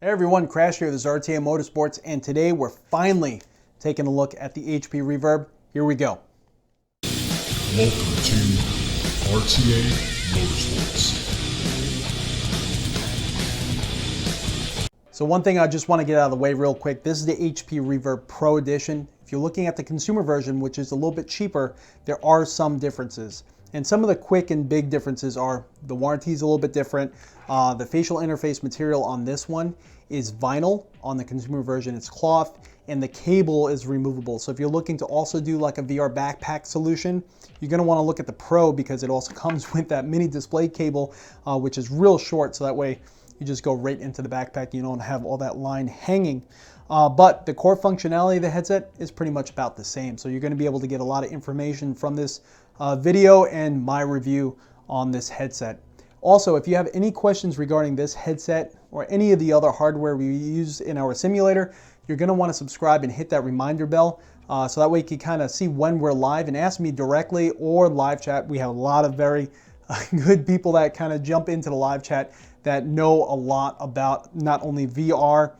Hey everyone, Crash here, this is RTA Motorsports, and today we're finally taking a look at the HP Reverb. Here we go. Welcome to RTA Motorsports. So one thing I just want to get out of the way real quick, this is the HP Reverb Pro Edition. If you're looking at the consumer version, which is a little bit cheaper, there are some differences. And some of the quick and big differences are the warranty is a little bit different. The facial interface material on this one is vinyl. On the consumer version, it's cloth, and the cable is removable. So if you're looking to also do like a VR backpack solution, you're gonna wanna look at the Pro because it also comes with that mini display cable, which is real short, so that way you just go right into the backpack. You don't have all that line hanging. But the core functionality of the headset is pretty much about the same. So you're gonna be able to get a lot of information from this video and my review on this headset. Also, if you have any questions regarding this headset or any of the other hardware we use in our simulator, you're going to want to subscribe and hit that reminder bell so that way you can kind of see when we're live and ask me directly or live chat. We have a lot of very good people that kind of jump into the live chat that know a lot about not only VR,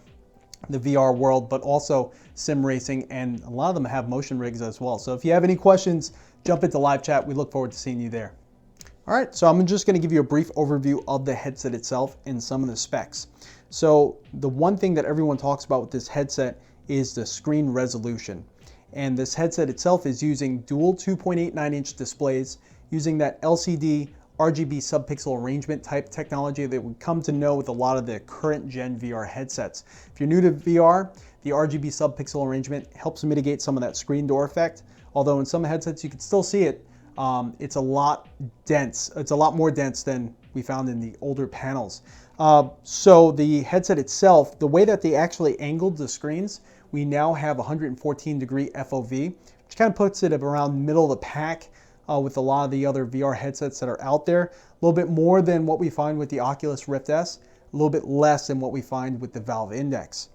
the VR world, but also sim racing, and a lot of them have motion rigs as well. So if you have any questions, jump into live chat. We look forward to seeing you there. All right, so I'm just going to give you a brief overview of the headset itself and some of the specs. So the one thing that everyone talks about with this headset is the screen resolution. And this headset itself is using dual 2.89-inch displays using that LCD RGB subpixel arrangement type technology that we come to know with a lot of the current gen VR headsets. If you're new to VR, the RGB subpixel arrangement helps mitigate some of that screen door effect. Although in some headsets you can still see it, it's a lot dense. It's a lot more dense than we found in the older panels. So the headset itself, the way that they actually angled the screens, we now have 114-degree FOV, which kind of puts it around middle of the pack with a lot of the other VR headsets that are out there. A little bit more than what we find with the Oculus Rift S, a little bit less than what we find with the Valve Index.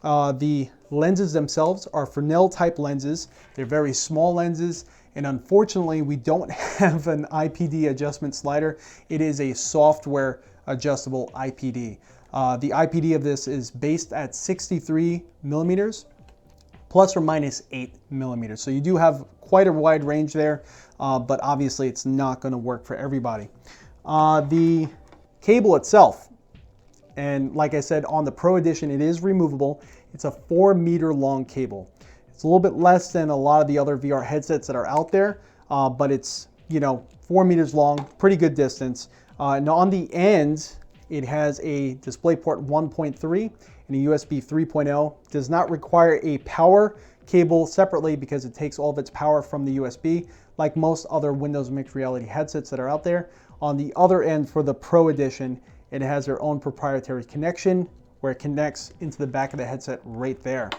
The lenses themselves are Fresnel type lenses. They're very small lenses, and unfortunately we don't have an IPD adjustment slider. It is a software adjustable IPD. The IPD of this is based at 63 millimeters plus or minus 8 millimeters. So you do have quite a wide range there, but obviously it's not going to work for everybody. The cable itself, and like I said, on the Pro Edition, it is removable. It's a 4-meter long cable. It's a little bit less than a lot of the other VR headsets that are out there, but it's, 4 meters long, pretty good distance. And on the end, it has a DisplayPort 1.3 and a USB 3.0. Does not require a power cable separately because it takes all of its power from the USB, like most other Windows mixed reality headsets that are out there. On the other end, for the Pro Edition, it has their own proprietary connection where it connects into the back of the headset right there.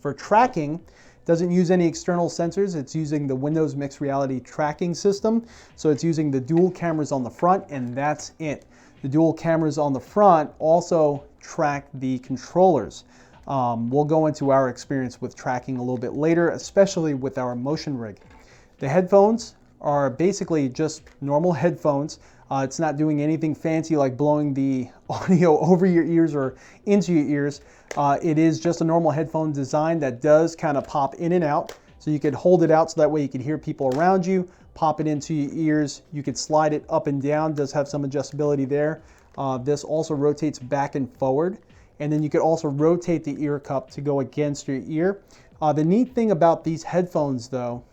For tracking, it doesn't use any external sensors. It's using the Windows Mixed Reality tracking system. So it's using the dual cameras on the front, and that's it. The dual cameras on the front also track the controllers. We'll go into our experience with tracking a little bit later, especially with our motion rig. The headphones are basically just normal headphones. It's not doing anything fancy like blowing the audio over your ears or into your ears. It is just a normal headphone design that does kind of pop in and out. So you could hold it out so that way you can hear people around you, pop it into your ears. You could slide it up and down, does have some adjustability there. This also rotates back and forward. And then you could also rotate the ear cup to go against your ear. The neat thing about these headphones though,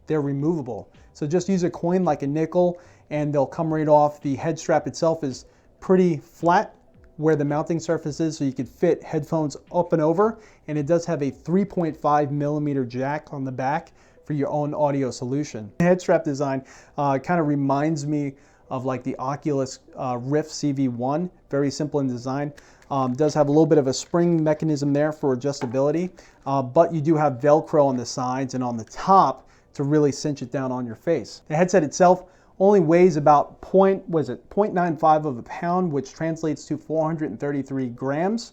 they're removable. So just use a coin like a nickel and they'll come right off. The head strap itself is pretty flat where the mounting surface is, so you could fit headphones up and over. And it does have a 3.5 millimeter jack on the back for your own audio solution. The head strap design kind of reminds me of like the Oculus Rift CV1, very simple in design. Does have a little bit of a spring mechanism there for adjustability, but you do have Velcro on the sides and on the top to really cinch it down on your face. The headset itself only weighs about 0.95 of a pound, which translates to 433 grams.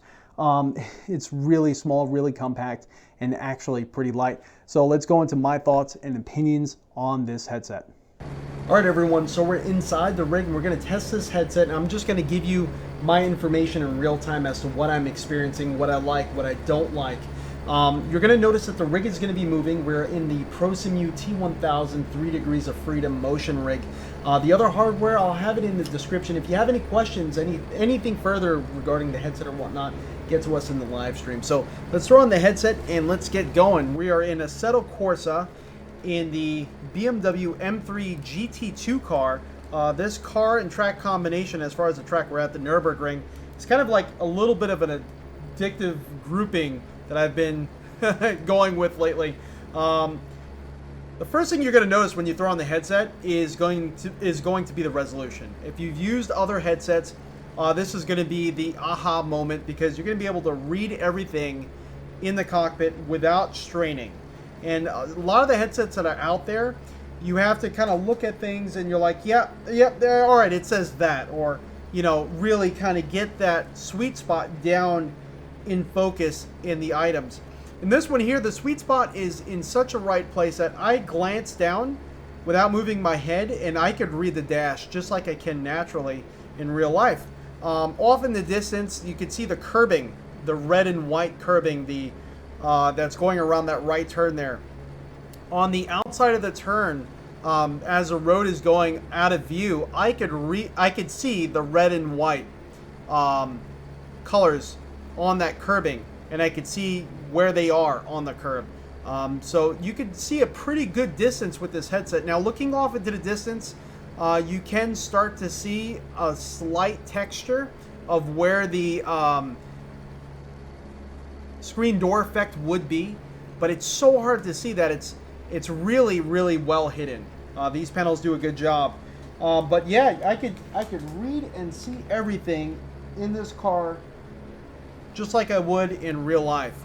It's really small, really compact, and actually pretty light. So let's go into my thoughts and opinions on this headset. All right, everyone, so we're inside the rig and we're gonna test this headset, and I'm just gonna give you my information in real time as to what I'm experiencing, what I like, what I don't like. You're going to notice that the rig is going to be moving. We're in the Prosimu T1000 3 Degrees of Freedom motion rig. The other hardware, I'll have it in the description. If you have any questions, anything further regarding the headset or whatnot, get to us in the live stream. So let's throw on the headset and let's get going. We are in Assetto Corsa in the BMW M3 GT2 car. This car and track combination, as far as the track we're at, the Nürburgring, it's kind of like a little bit of an addictive grouping that I've been going with lately. The first thing you're going to notice when you throw on the headset is going to be the resolution. If you've used other headsets, this is going to be the aha moment, because you're going to be able to read everything in the cockpit without straining. And a lot of the headsets that are out there, you have to kind of look at things and you're like, yeah, all right, it says that, or really kind of get that sweet spot down in focus in the items. In this one here, the sweet spot is in such a right place that I glance down without moving my head and I could read the dash just like I can naturally in real life. Off in the distance, you can see the curbing, the red and white curbing, that's going around that right turn there. On the outside of the turn, as the road is going out of view, I could see the red and white colors on that curbing, and I could see where they are on the curb. So you could see a pretty good distance with this headset. Now, looking off into the distance, you can start to see a slight texture of where the screen door effect would be, but it's so hard to see that it's really, really well hidden. These panels do a good job. But yeah, I could read and see everything in this car just like I would in real life.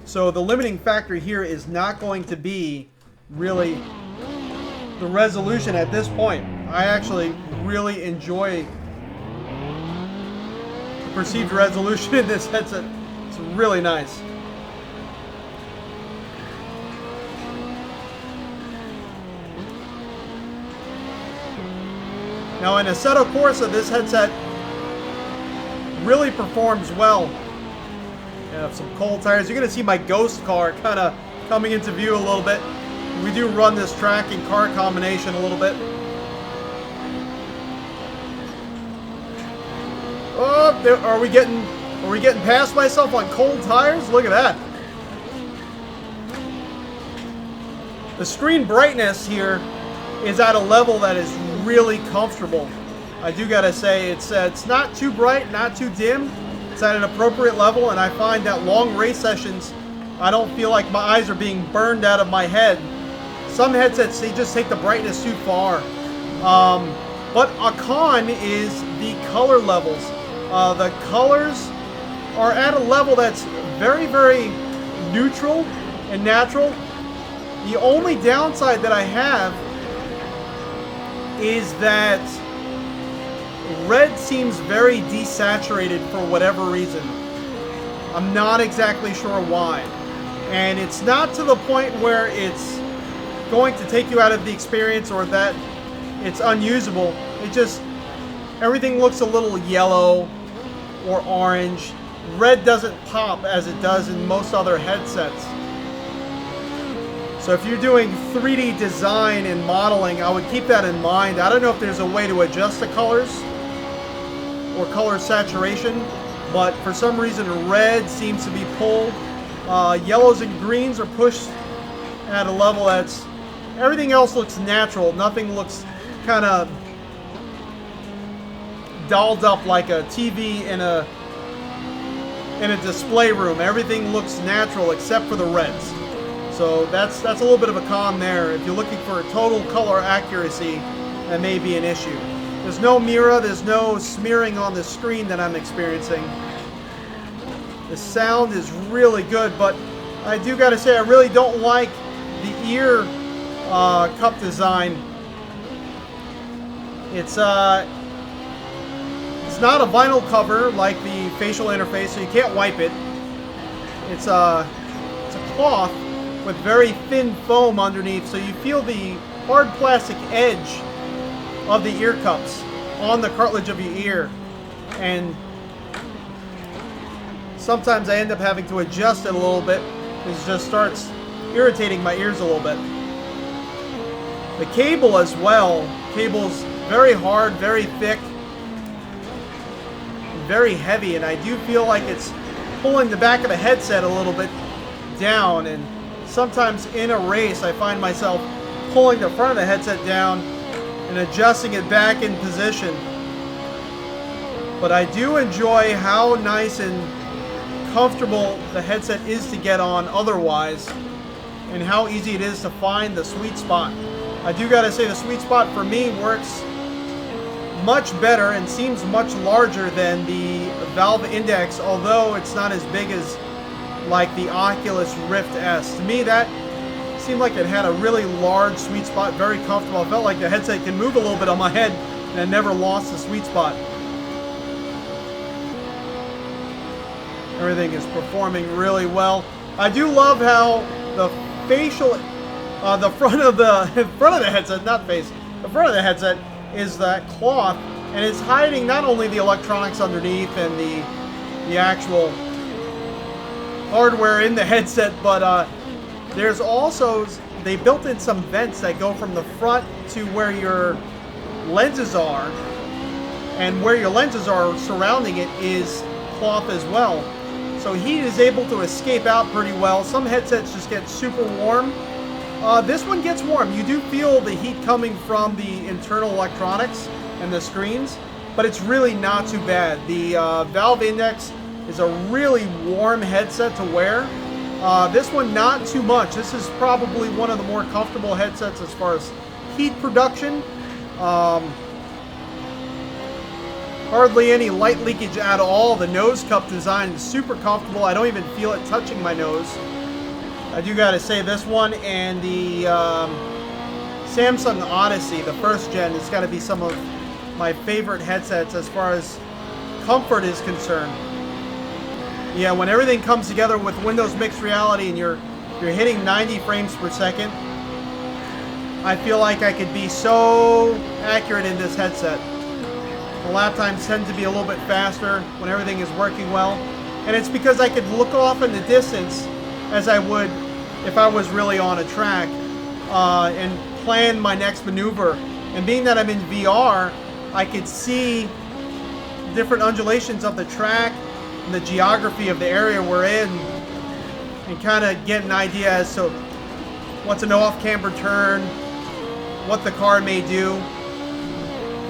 So the limiting factor here is not going to be really the resolution at this point. I actually really enjoy the perceived resolution in this headset. It's really nice. Now in Assetto Corsa, this headset really performs well. I have some cold tires. You're going to see my ghost car kind of coming into view a little bit. We do run this track and car combination a little bit. Oh, are we getting past myself on cold tires? Look at that. The screen brightness here is at a level that is really comfortable. I do gotta say, it's not too bright, not too dim. It's at an appropriate level, and I find that long race sessions, I don't feel like my eyes are being burned out of my head. Some headsets, they just take the brightness too far. But a con is the color levels. The colors are at a level that's very, very neutral and natural. The only downside that I have is that red seems very desaturated for whatever reason. I'm not exactly sure why. And it's not to the point where it's going to take you out of the experience or that it's unusable. It just, everything looks a little yellow or orange. Red doesn't pop as it does in most other headsets. So if you're doing 3D design and modeling, I would keep that in mind. I don't know if there's a way to adjust the colors or color saturation, but for some reason red seems to be pulled. Yellows and greens are pushed at a level that's, everything else looks natural. Nothing looks kind of dolled up like a TV in a display room. Everything looks natural except for the reds. So that's a little bit of a con there. If you're looking for total color accuracy, that may be an issue. There's no mirror, there's no smearing on the screen that I'm experiencing. The sound is really good, but I do gotta say I really don't like the ear cup design. It's not a vinyl cover like the facial interface, so you can't wipe it. It's a cloth with very thin foam underneath, so you feel the hard plastic edge of the ear cups on the cartilage of your ear. And sometimes I end up having to adjust it a little bit. It just starts irritating my ears a little bit. The cable as well. Cable's very hard, very thick, very heavy, and I do feel like it's pulling the back of the headset a little bit down, and sometimes in a race I find myself pulling the front of the headset down and adjusting it back in position. But I do enjoy how nice and comfortable the headset is to get on otherwise, and how easy it is to find the sweet spot. I do gotta say the sweet spot for me works much better and seems much larger than the Valve Index, although it's not as big as like the Oculus Rift S. To me, that seemed like it had a really large sweet spot, very comfortable. I felt like the headset can move a little bit on my head, and I never lost the sweet spot. Everything is performing really well. I do love how the facial, the front of the headset, not face, the front of the headset is that cloth, and it's hiding not only the electronics underneath and the actual hardware in the headset, but there's also, they built in some vents that go from the front to where your lenses are, and where your lenses are surrounding it is cloth as well. So heat is able to escape out pretty well. Some headsets just get super warm. This one gets warm. You do feel the heat coming from the internal electronics and the screens, but it's really not too bad. The Valve Index is a really warm headset to wear. This one, not too much. This is probably one of the more comfortable headsets as far as heat production. Hardly any light leakage at all. The nose cup design is super comfortable. I don't even feel it touching my nose. I do gotta say, this one and the Samsung Odyssey, the first gen, has gotta be some of my favorite headsets as far as comfort is concerned. Yeah, when everything comes together with Windows Mixed Reality and you're hitting 90 frames per second, I feel like I could be so accurate in this headset. The lap times tend to be a little bit faster when everything is working well, and it's because I could look off in the distance as I would if I was really on a track, and plan my next maneuver. And being that I'm in VR, I could see different undulations of the track and the geography of the area we're in, and kind of get an idea as to what's an off-camber turn, what the car may do.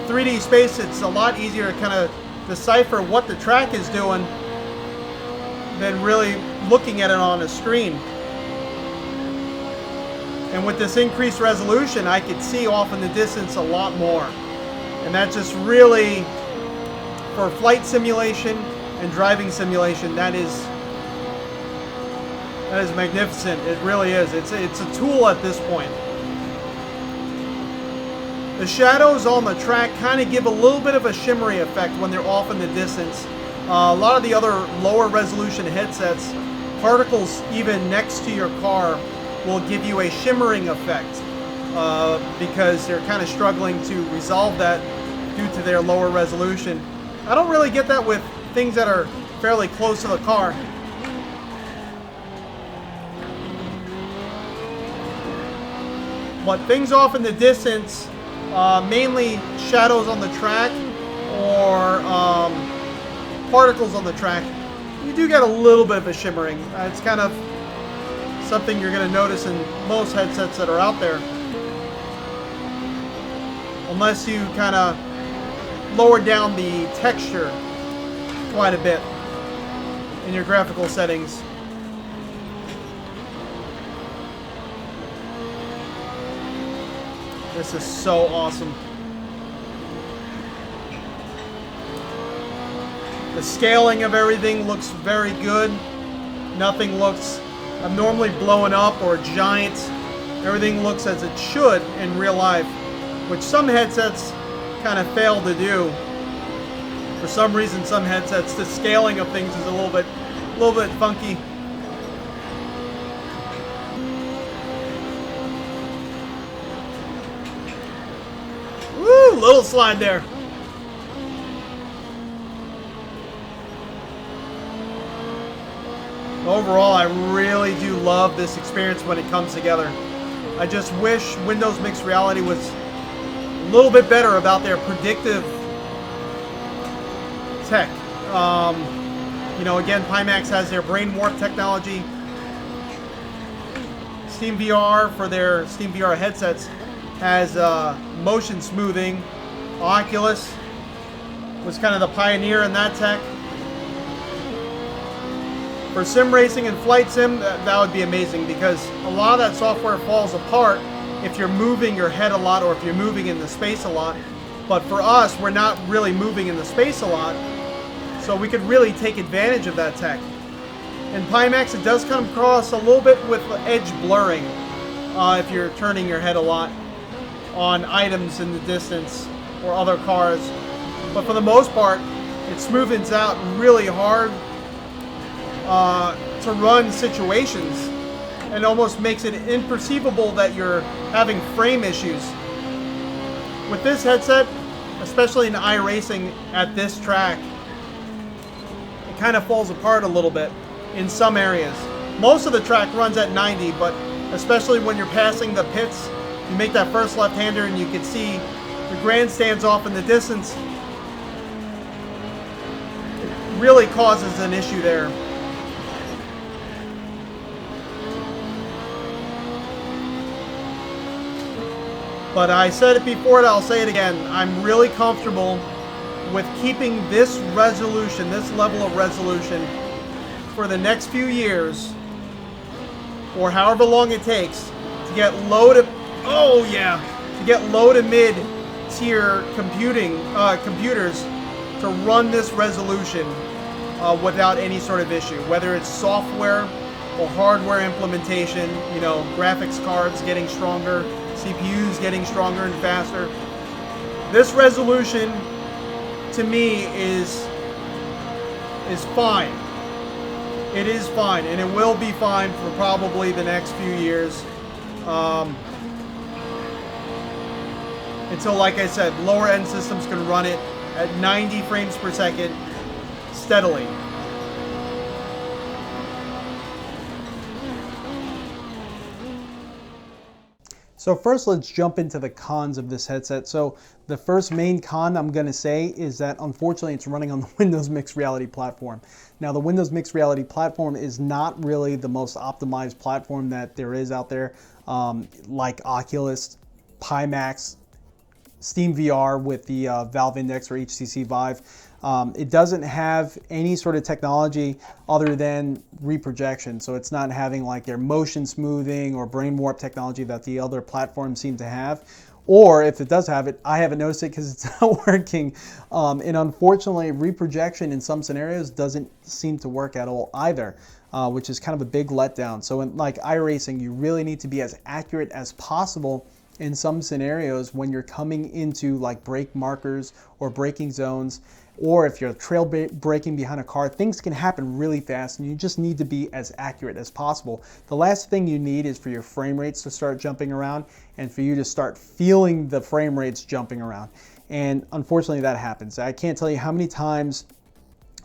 3D space, it's a lot easier to kind of decipher what the track is doing than really looking at it on a screen. And with this increased resolution, I could see off in the distance a lot more. And that's just really, for flight simulation and driving simulation, that is magnificent. It really is. It's a tool at this point. The shadows on the track kind of give a little bit of a shimmery effect when they're off in the distance. A lot of the other lower resolution headsets, particles even next to your car will give you a shimmering effect because they're kind of struggling to resolve that due to their lower resolution. I don't really get that with things that are fairly close to the car. But things off in the distance, mainly shadows on the track or particles on the track, you do get a little bit of a shimmering. It's kind of something you're going to notice in most headsets that are out there, unless you kind of lower down the texture quite a bit in your graphical settings. This is so awesome. The scaling of everything looks very good. Nothing looks abnormally blown up or giant. Everything looks as it should in real life, which some headsets kind of fail to do. For some reason, some headsets, the scaling of things is a little bit funky. Woo, little slide there. Overall, I really do love this experience when it comes together. I just wish Windows Mixed Reality was a little bit better about their predictive tech. You know, again, Pimax has their brain warp technology. Steam VR, for their Steam VR headsets, has motion smoothing. Oculus was kind of the pioneer in that tech. For sim racing and flight sim, that would be amazing, because a lot of that software falls apart if you're moving your head a lot or if you're moving in the space a lot. But for us, we're not really moving in the space a lot, so we could really take advantage of that tech. In Pimax, it does come across a little bit with edge blurring if you're turning your head a lot on items in the distance or other cars. But for the most part, it smoothens out really hard to run situations, and almost makes it imperceivable that you're having frame issues. With this headset, especially in iRacing at this track, it kind of falls apart a little bit in some areas. Most of the track runs at 90, but especially when you're passing the pits, you make that first left-hander and you can see the grandstands off in the distance. It really causes an issue there. But I said it before and I'll say it again. I'm really comfortable with keeping this resolution, this level of resolution, for the next few years, or however long it takes, to get low to, to get low to mid tier computers to run this resolution without any sort of issue. Whether it's software or hardware implementation, you know, graphics cards getting stronger, CPUs getting stronger and faster. This resolution, to me, is fine. It is fine, and it will be fine for probably the next few years. Until, like I said, lower end systems can run it at 90 frames per second steadily. So first, let's jump into the cons of this headset. So the first main con I'm going to say is that unfortunately it's running on the Windows Mixed Reality platform. Now the Windows Mixed Reality platform is not really the most optimized platform that there is out there, like Oculus, Pimax, Steam VR with the Valve Index or HTC Vive. It doesn't have any sort of technology other than reprojection, so it's not having like their motion smoothing or brain warp technology that the other platforms seem to have. Or if it does have it, I haven't noticed it because it's not working. And unfortunately, reprojection in some scenarios doesn't seem to work at all either, which is kind of a big letdown. So in like iRacing, you really need to be as accurate as possible in some scenarios when you're coming into like brake markers or braking zones, or if you're trail braking behind a car. Things can happen really fast and you just need to be as accurate as possible. The last thing you need is for your frame rates to start jumping around and for you to start feeling the frame rates jumping around. And unfortunately that happens. I can't tell you how many times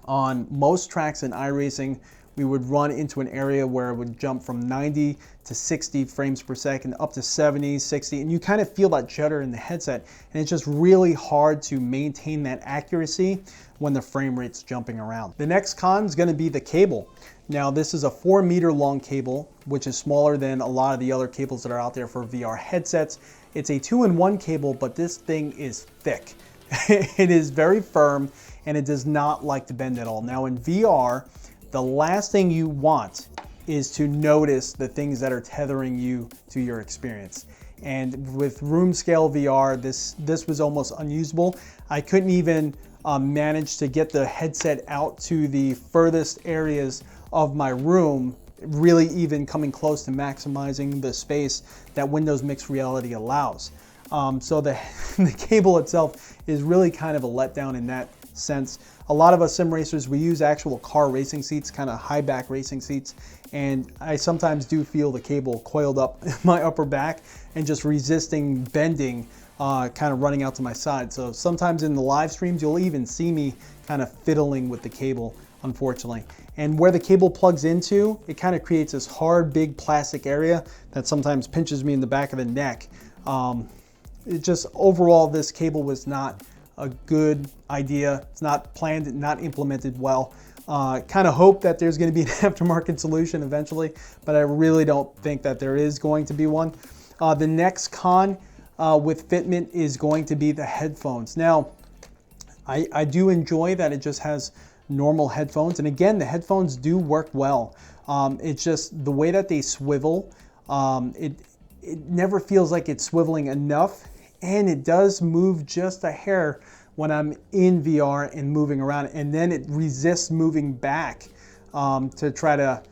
on most tracks in iRacing we would run into an area where it would jump from 90 to 60 frames per second up to 70, 60, and you kind of feel that judder in the headset, and it's just really hard to maintain that accuracy when the frame rate's jumping around. The next con is going to be the cable. Now this is a 4-meter long cable, which is smaller than a lot of the other cables that are out there for VR headsets. It's a 2-in-1 cable, but this thing is thick. It is very firm and it does not like to bend at all. Now in VR, the last thing you want is to notice the things that are tethering you to your experience. And with room scale VR, this was almost unusable. I couldn't even manage to get the headset out to the furthest areas of my room, really even coming close to maximizing the space that Windows Mixed Reality allows. So the cable itself is really kind of a letdown in that sense. A lot of us sim racers, we use actual car racing seats, kind of high back racing seats, and I sometimes do feel the cable coiled up in my upper back and just resisting bending, kind of running out to my side. So sometimes in the live streams, you'll even see me kind of fiddling with the cable unfortunately. And where the cable plugs into, it kind of creates this hard, big plastic area that sometimes pinches me in the back of the neck. It just, overall, this cable was not a good idea. It's not planned, not implemented well. Kind of hope that there's going to be an aftermarket solution eventually, but I really don't think that there is going to be one. The next con with fitment is going to be the headphones. Now, I do enjoy that it just has normal headphones, and again, the headphones do work well. It's just the way that they swivel, it never feels like it's swiveling enough, and it does move just a hair when I'm in VR and moving around, and then it resists moving back to try to,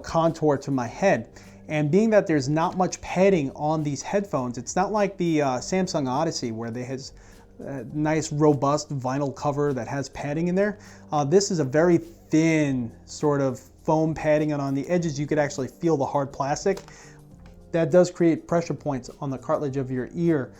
contour to my head. And being that there's not much padding on these headphones, it's not like the Samsung Odyssey where they has a nice robust vinyl cover that has padding in there. This is a very thin sort of foam padding, and on the edges you could actually feel the hard plastic. That does create pressure points on the cartilage of your ear,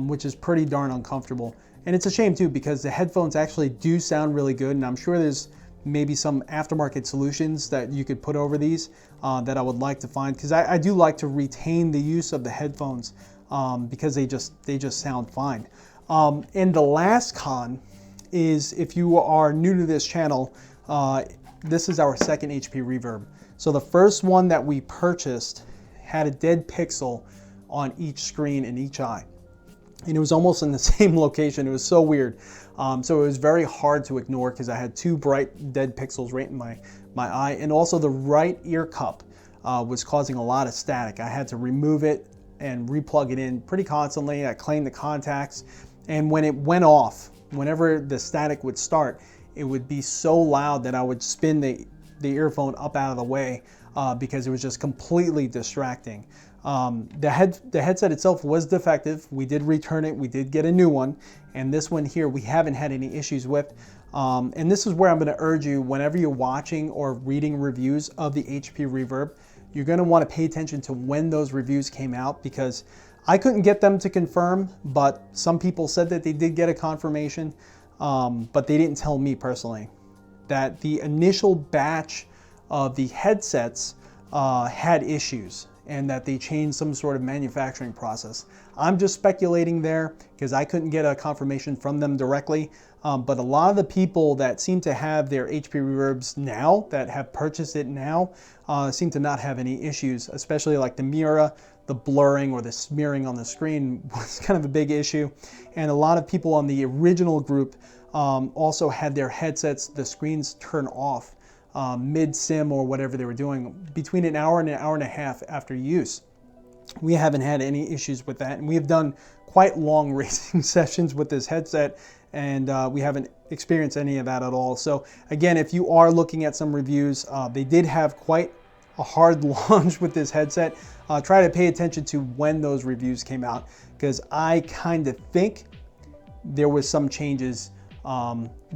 which is pretty darn uncomfortable. And it's a shame too, because the headphones actually do sound really good, and I'm sure there's maybe some aftermarket solutions that you could put over these that I would like to find, because I do like to retain the use of the headphones because they just sound fine. And the last con is, if you are new to this channel, this is our second HP Reverb. So the first one that we purchased had a dead pixel on each screen in each eye. And it was almost in the same location. It was so weird. So it was very hard to ignore because I had two bright dead pixels right in my eye. And also the right ear cup was causing a lot of static. I had to remove it and replug it in pretty constantly. I cleaned the contacts. And when it went off, whenever the static would start, it would be so loud that I would spin the earphone up out of the way because it was just completely distracting. The headset itself was defective. We did return it. We did get a new one. And this one here, we haven't had any issues with. And this is where I'm going to urge you, whenever you're watching or reading reviews of the HP Reverb, you're going to want to pay attention to when those reviews came out, because I couldn't get them to confirm, but some people said that they did get a confirmation, but they didn't tell me personally that the initial batch of the headsets had issues and that they changed some sort of manufacturing process. I'm just speculating there because I couldn't get a confirmation from them directly, but a lot of the people that seem to have their HP Reverbs now, that have purchased it now, seem to not have any issues, especially like the mirror, the blurring or the smearing on the screen was kind of a big issue. And a lot of people on the original group also had their headsets, the screens turn off mid-sim or whatever they were doing between an hour and a half after use. We haven't had any issues with that, and we have done quite long racing sessions with this headset, and we haven't experienced any of that at all. So again, if you are looking at some reviews, they did have quite a hard launch with this headset. Try to pay attention to when those reviews came out, because I kind of think there was some changes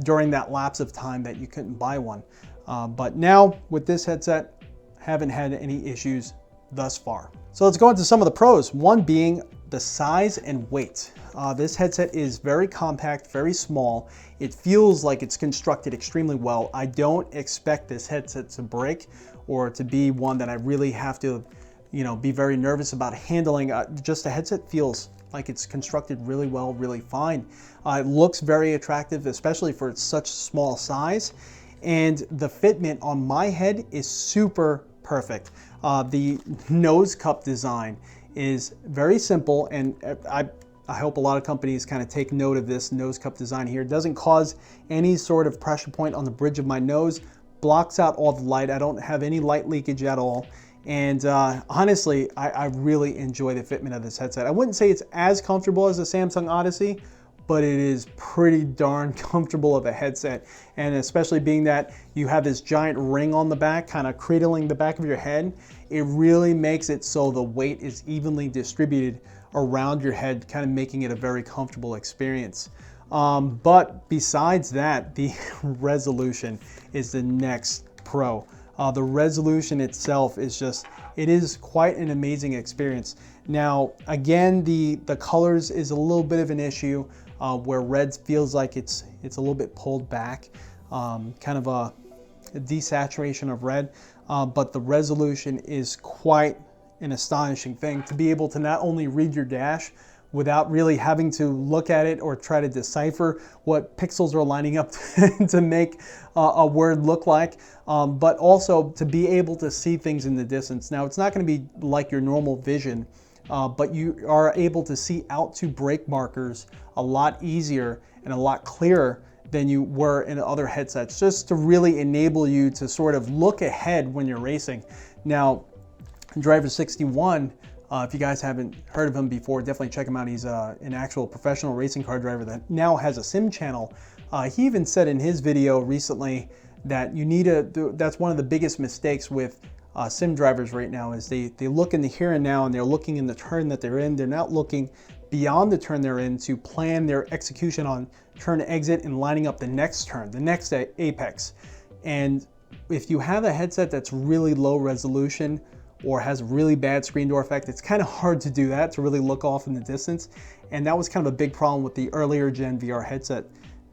during that lapse of time that you couldn't buy one. But now with this headset, haven't had any issues thus far. So let's go into some of the pros, one being the size and weight. This headset is very compact, very small. It feels like it's constructed extremely well. I don't expect this headset to break or to be one that I really have to, be very nervous about handling. Just the headset feels like it's constructed really well, really fine. It looks very attractive, especially for such small size. And the fitment on my head is super perfect. The nose cup design is very simple, and I hope a lot of companies kind of take note of this nose cup design here. It doesn't cause any sort of pressure point on the bridge of my nose, blocks out all the light. I don't have any light leakage at all. And honestly, I really enjoy the fitment of this headset. I wouldn't say it's as comfortable as the Samsung Odyssey, but it is pretty darn comfortable of a headset. And especially being that you have this giant ring on the back, kind of cradling the back of your head, it really makes it so the weight is evenly distributed around your head, kind of making it a very comfortable experience. But besides that, the resolution is the next pro. The resolution itself is it is quite an amazing experience. Now, again, the colors is a little bit of an issue. Where red feels like it's a little bit pulled back, kind of a desaturation of red, but the resolution is quite an astonishing thing to be able to not only read your dash without really having to look at it or try to decipher what pixels are lining up to make a word look like, but also to be able to see things in the distance. Now, it's not going to be like your normal vision, but you are able to see out to brake markers a lot easier and a lot clearer than you were in other headsets, just to really enable you to sort of look ahead when you're racing. Now, Driver 61, if you guys haven't heard of him before, definitely check him out. He's an actual professional racing car driver that now has a sim channel. He even said in his video recently that you need that's one of the biggest mistakes with sim drivers right now is they look in the here and now, and they're looking in the turn that they're in. They're not looking beyond the turn they're in to plan their execution on turn exit and lining up the next turn, the next apex. And if you have a headset that's really low resolution or has really bad screen door effect, it's kind of hard to do that, to really look off in the distance. And that was kind of a big problem with the earlier gen VR headset.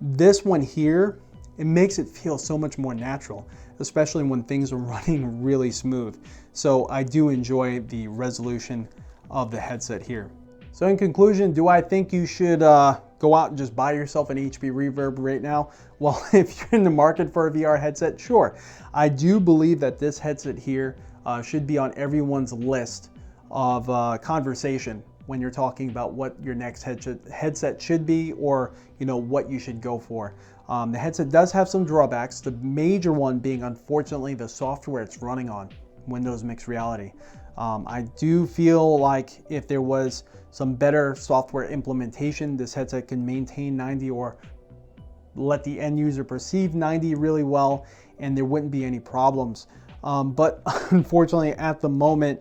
This one here, it makes it feel so much more natural, especially when things are running really smooth. So I do enjoy the resolution of the headset here. So in conclusion, do I think you should go out and just buy yourself an HP Reverb right now? Well, if you're in the market for a VR headset, sure. I do believe that this headset here should be on everyone's list of conversation when you're talking about what your next headset should be, or what you should go for. The headset does have some drawbacks, the major one being, unfortunately, the software it's running on, Windows Mixed Reality. I do feel like if there was some better software implementation, this headset can maintain 90 or let the end user perceive 90 really well, and there wouldn't be any problems. But unfortunately, at the moment,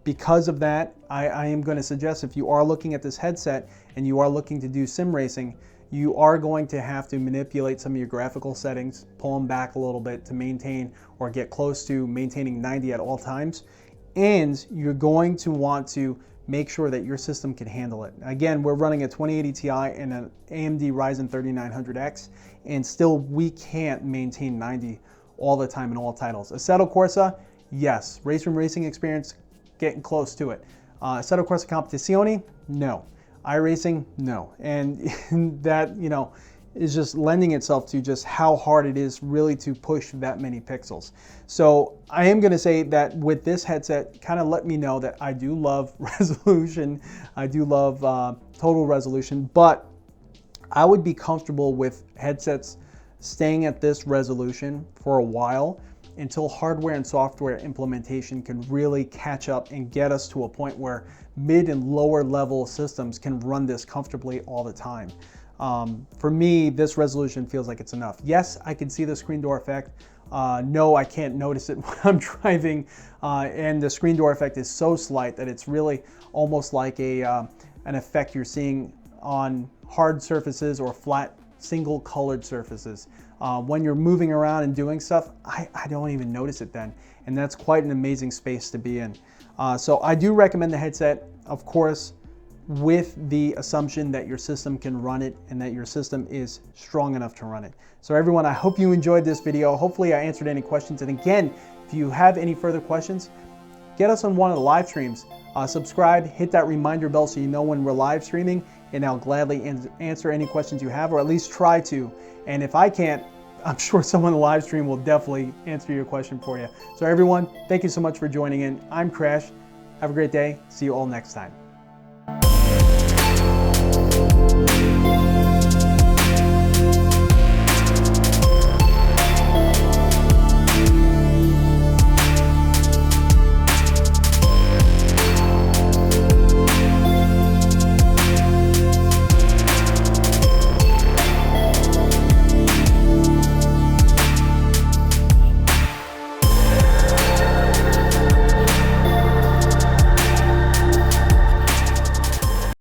because of that, I am going to suggest, if you are looking at this headset and you are looking to do sim racing, you are going to have to manipulate some of your graphical settings, pull them back a little bit to maintain or get close to maintaining 90 at all times. And you're going to want to make sure that your system can handle it. Again, we're running a 2080 Ti and an AMD Ryzen 3900X, and still we can't maintain 90 all the time in all titles. Assetto Corsa, yes. Race Room Racing Experience, getting close to it. Assetto Corsa Competizione, no. iRacing, no. And that, is just lending itself to just how hard it is really to push that many pixels. So I am going to say that with this headset, kind of let me know that I do love resolution. I do love total resolution, but I would be comfortable with headsets staying at this resolution for a while until hardware and software implementation can really catch up and get us to a point where mid and lower level systems can run this comfortably all the time. For me, this resolution feels like it's enough. Yes, I can see the screen door effect. No, I can't notice it when I'm driving. And the screen door effect is so slight that it's really almost like an effect you're seeing on hard surfaces or flat single colored surfaces. When you're moving around and doing stuff, I don't even notice it then. And that's quite an amazing space to be in. So I do recommend the headset, of course, with the assumption that your system can run it and that your system is strong enough to run it. So everyone, I hope you enjoyed this video. Hopefully I answered any questions. And again, if you have any further questions, get us on one of the live streams. Subscribe, hit that reminder bell so you know when we're live streaming, and I'll gladly answer any questions you have, or at least try to. And if I can't, I'm sure someone on the live stream will definitely answer your question for you. So everyone, thank you so much for joining in. I'm Crash. Have a great day. See you all next time.